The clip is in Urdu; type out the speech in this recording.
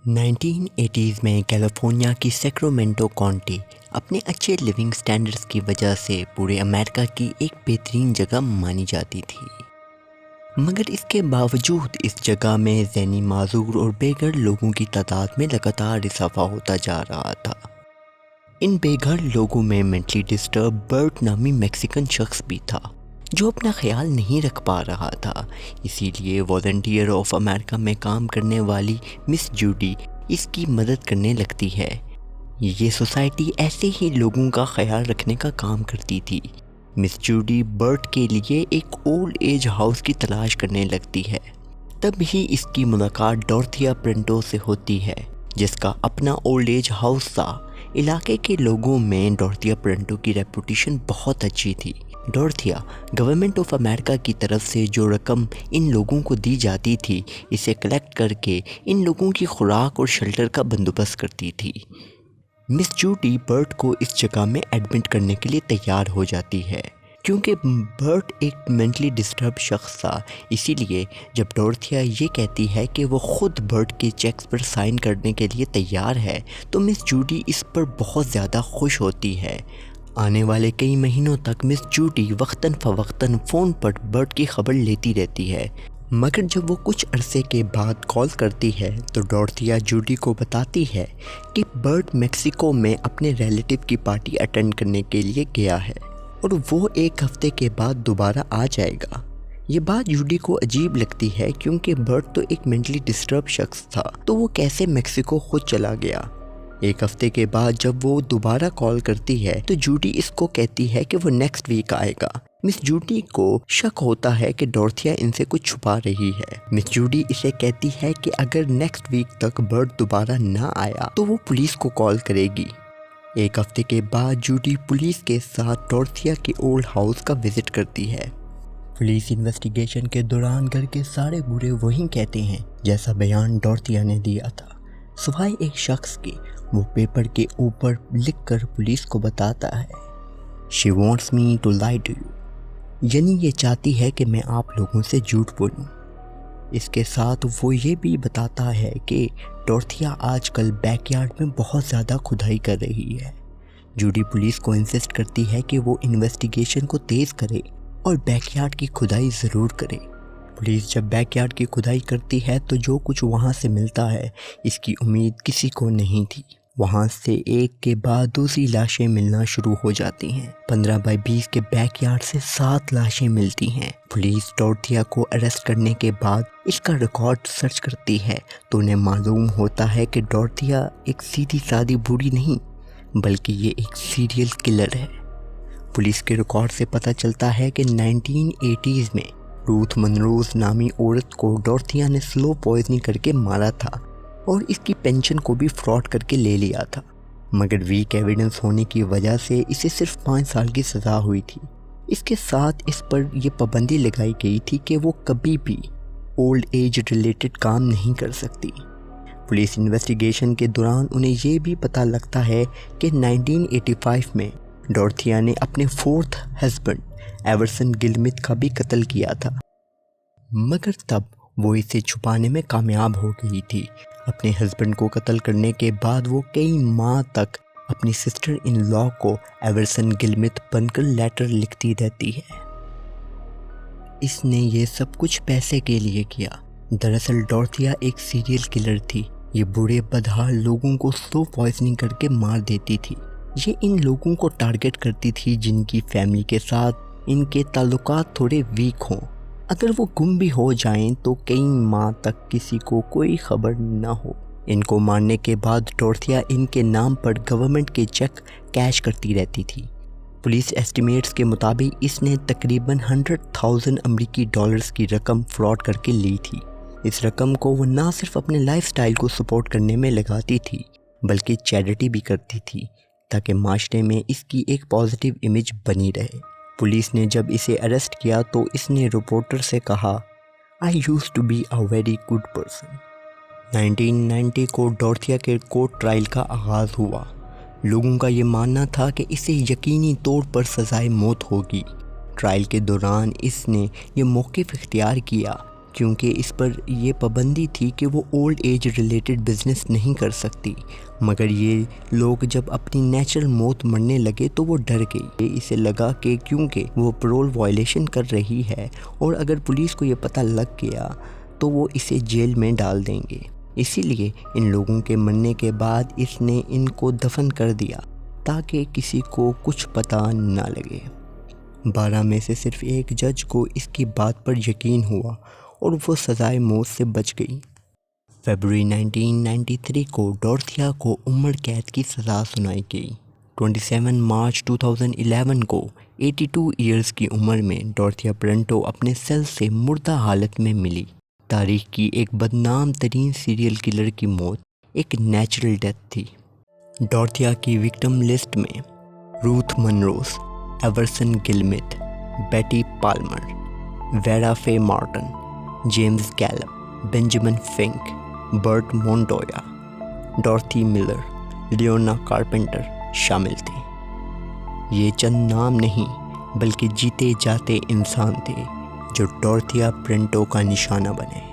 1980s میں کیلیفورنیا کی سیکرامنٹو کاؤنٹی اپنے اچھے لیونگ سٹینڈرڈز کی وجہ سے پورے امریکہ کی ایک بہترین جگہ مانی جاتی تھی، مگر اس کے باوجود اس جگہ میں ذہنی معذور اور بے گھر لوگوں کی تعداد میں لگاتار اضافہ ہوتا جا رہا تھا۔ ان بے گھر لوگوں میں مینٹلی ڈسٹرب برٹ نامی میکسیکن شخص بھی تھا جو اپنا خیال نہیں رکھ پا رہا تھا، اسی لیے والنٹیئر آف امریکہ میں کام کرنے والی مس جوڈی اس کی مدد کرنے لگتی ہے۔ یہ سوسائٹی ایسے ہی لوگوں کا خیال رکھنے کا کام کرتی تھی۔ مس جوڈی برٹ کے لیے ایک اولڈ ایج ہاؤس کی تلاش کرنے لگتی ہے، تب ہی اس کی ملاقات ڈورتھیا پرنٹو سے ہوتی ہے جس کا اپنا اولڈ ایج ہاؤس تھا۔ علاقے کے لوگوں میں ڈورتھیا پرنٹو کی ریپوٹیشن بہت اچھی تھی۔ ڈورتھیا گورنمنٹ آف امریکہ کی طرف سے جو رقم ان لوگوں کو دی جاتی تھی اسے کلیکٹ کر کے ان لوگوں کی خوراک اور شیلٹر کا بندوبست کرتی تھی۔ مس جوڈی برٹ کو اس جگہ میں ایڈمٹ کرنے کے لیے تیار ہو جاتی ہے کیونکہ برٹ ایک مینٹلی ڈسٹرب شخص تھا، اسی لیے جب ڈورتھیا یہ کہتی ہے کہ وہ خود برٹ کے چیکس پر سائن کرنے کے لیے تیار ہے تو مس جوڈی اس پر بہت زیادہ خوش ہوتی ہے۔ آنے والے کئی مہینوں تک مس جوڈی وقتاً فوقتاً فون پر برٹ کی خبر لیتی رہتی ہے، مگر جب وہ کچھ عرصے کے بعد کال کرتی ہے تو ڈورتھیا جوڈی کو بتاتی ہے کہ برٹ میکسیکو میں اپنے ریلیٹیو کی پارٹی اٹینڈ کرنے کے لیے گیا ہے اور وہ ایک ہفتے کے بعد دوبارہ آ جائے گا۔ یہ بات جوڈی کو عجیب لگتی ہے کیونکہ برٹ تو ایک مینٹلی ڈسٹرب شخص تھا، تو وہ کیسے میکسیکو خود چلا گیا۔ ایک ہفتے کے بعد جب وہ دوبارہ کال کرتی ہے تو جوڈی اس کو کہتی ہے کہ وہ نیکسٹ ویک آئے گا۔ مس جوڈی کو شک ہوتا ہے کہ ڈورتھیا ان سے کچھ چھپا رہی ہے۔ مس جوڈی اسے کہتی ہے کہ اگر نیکسٹ ویک تک برٹ دوبارہ نہ آیا تو وہ پولیس کو کال کرے گی۔ ایک ہفتے کے بعد جوڈی پولیس کے ساتھ ڈورتھیا کے اولڈ ہاؤس کا وزٹ کرتی ہے۔ پولیس انویسٹیگیشن کے دوران گھر کے سارے بورے وہی کہتے ہیں جیسا بیان ڈورتھیا نے دیا تھا، سوائے ایک شخص کے۔ وہ پیپر کے اوپر لکھ کر پولیس کو بتاتا ہے "She wants me to lie to you"، یعنی یہ چاہتی ہے کہ میں آپ لوگوں سے جھوٹ بولوں۔ اس کے ساتھ وہ یہ بھی بتاتا ہے کہ ڈورتھیا آج کل بیک یارڈ میں بہت زیادہ کھدائی کر رہی ہے۔ جوڈی پولیس کو انسسٹ کرتی ہے کہ وہ انویسٹیگیشن کو تیز کرے اور بیک یارڈ کی کھدائی ضرور کرے۔ پولیس جب بیک یارڈ کی کھدائی کرتی ہے تو جو کچھ وہاں سے ملتا ہے اس کی امید کسی کو نہیں تھی۔ وہاں سے ایک کے بعد دوسری لاشیں ملنا شروع ہو جاتی ہیں۔ 15x20 کے بیک یارڈ سے 7 لاشیں ملتی ہیں۔ پولیس ڈورتھیا کو اریسٹ کرنے کے بعد اس کا ریکارڈ سرچ کرتی ہے تو انہیں معلوم ہوتا ہے کہ ڈورتھیا ایک سیدھی سادی بوڑھی نہیں بلکہ یہ ایک سیریل کلر ہے۔ پولیس کے ریکارڈ سے پتہ چلتا ہے کہ 1980s میں روتھ منروز نامی عورت کو ڈورتھیا نے سلو پوائزننگ کر کے مارا تھا اور اس کی پینشن کو بھی فراڈ کر کے لے لیا تھا، مگر ویک ایویڈنس ہونے کی وجہ سے اسے صرف 5 سال کی سزا ہوئی تھی۔ اس کے ساتھ اس پر یہ پابندی لگائی گئی تھی کہ وہ کبھی بھی اولڈ ایج ریلیٹڈ کام نہیں کر سکتی۔ پولیس انویسٹیگیشن کے دوران انہیں یہ بھی پتہ لگتا ہے کہ 1985 میں ڈورتھیا نے اپنے 4تھ ہسبینڈ ایورسن گلمت کا بھی قتل کیا تھا، مگر تب وہ اسے چھپانے میں کامیاب ہو گئی تھی۔ اپنے ہسبینڈ کو قتل کرنے کے بعد وہ کئی ماہ تک اپنی سسٹر ان لا کو ایورسن گلمت بن کر لیٹر لکھتی رہتی ہے۔ اس نے یہ سب کچھ پیسے کے لیے کیا۔ دراصل ڈورتھیا ایک سیریل کلر تھی۔ یہ بوڑھے بدحال لوگوں کو سلو پوائزننگ کر کے مار دیتی تھی۔ یہ ان لوگوں کو ٹارگٹ کرتی تھی جن کی فیملی کے ساتھ ان کے تعلقات تھوڑے ویک ہوں۔ اگر وہ گم بھی ہو جائیں تو کئی ماہ تک کسی کو کوئی خبر نہ ہو۔ ان کو مارنے کے بعد ڈورتھیا ان کے نام پر گورنمنٹ کے چیک کیش کرتی رہتی تھی۔ پولیس ایسٹیمیٹس کے مطابق اس نے تقریباً 100,000 امریکی ڈالرز کی رقم فراڈ کر کے لی تھی۔ اس رقم کو وہ نہ صرف اپنے لائف سٹائل کو سپورٹ کرنے میں لگاتی تھی بلکہ چیریٹی بھی کرتی تھی تاکہ معاشرے میں اس کی ایک پازیٹیو امیج بنی رہے۔ پولیس نے جب اسے اریسٹ کیا تو اس نے رپورٹر سے کہا "I used to be a very good person"۔ 1990 کو ڈورتھیا کے کورٹ ٹرائل کا آغاز ہوا۔ لوگوں کا یہ ماننا تھا کہ اسے یقینی طور پر سزائے موت ہوگی۔ ٹرائل کے دوران اس نے یہ موقف اختیار کیا کیونکہ اس پر یہ پابندی تھی کہ وہ اولڈ ایج ریلیٹڈ بزنس نہیں کر سکتی، مگر یہ لوگ جب اپنی نیچرل موت مرنے لگے تو وہ ڈر گئی۔ اسے لگا کہ کیونکہ وہ پرول وائلیشن کر رہی ہے اور اگر پولیس کو یہ پتہ لگ گیا تو وہ اسے جیل میں ڈال دیں گے، اسی لیے ان لوگوں کے مرنے کے بعد اس نے ان کو دفن کر دیا تاکہ کسی کو کچھ پتہ نہ لگے۔ 12 میں سے صرف ایک جج کو اس کی بات پر یقین ہوا اور وہ سزائے موت سے بچ گئی۔ فیبروری 1993 کو ڈورتھیا کو عمر قید کی سزا سنائی گئی۔ 27 مارچ 2011 کو 82 ایئرز کی عمر میں ڈورتھیا پرنٹو اپنے سیل سے مردہ حالت میں ملی۔ تاریخ کی ایک بدنام ترین سیریل کلر کی موت ایک نیچرل ڈیتھ تھی۔ ڈورتھیا کی وکٹم لسٹ میں روتھ منروس، ایورسن گلمت، بیٹی پالمر، ویرا فے Martin, James Gallup, بینجامن فنک، برٹ مونٹویا، ڈورتھی Miller, لیونا carpenter شامل تھے۔ یہ چند نام نہیں بلکہ جیتے جاتے انسان تھے جو ڈورتھیا پرنٹو کا نشانہ بنے۔